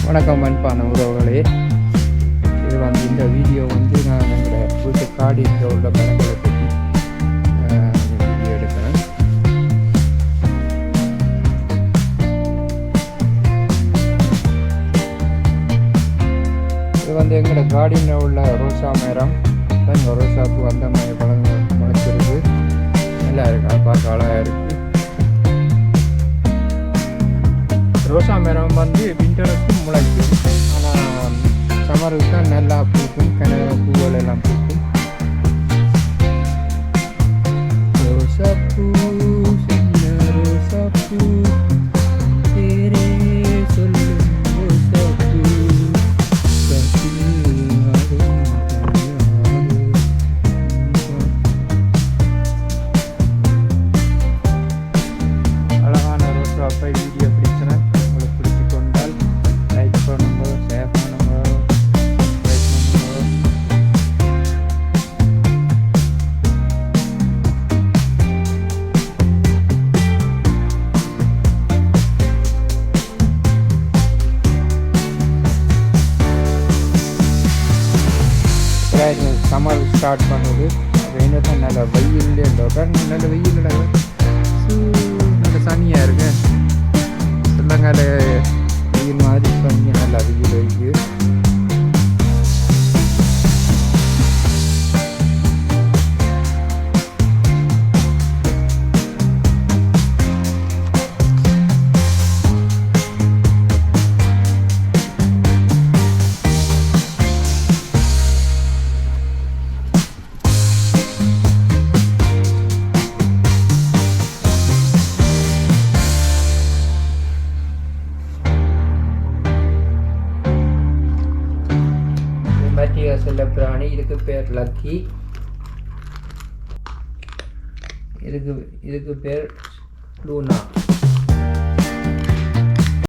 வணக்கம் அன்பான உறவுகளே. இது இந்த வீடியோ நான் எங்களோட வீட்டு காடியில் உள்ள மரங்களை பற்றி வீடியோ எடுக்கிறேன். இது எங்களோட காடியில் உள்ள ரோசா மரம். ரோசாப்பூ அந்த மாதிரி பழங்கள் முளைச்சிருக்கு. நல்லா இருக்கு, பார்க்க அழகாக இருக்குது. ரோசா மரம் விண்டருக்கு முளைக்கும், ஆனால் சம்மருக்கு தான் நல்லா பூக்கும். கிணறு பூக்கள் எல்லாம் பூக்கும். ரோசாப்பூ ரோசாப்பூ பேரே சொல்லும் ரோசாப்பூ அழகான ரோசாப்பை வீடியோ பிடிக்கிறேன். சம்மர் ஸ்டார்ட் பண்ணுது. அது என்ன நல்ல வெயில், நல்ல வெயில், நல்ல சனியாக இருக்கு. சிலங்கால வெயில் மாதிரி கொஞ்சம் நல்லா வெயில் இருக்கு. செல்ல பிராணி, இதுக்கு பேர் லக்கி. இதுக்கு பேர் லூனா.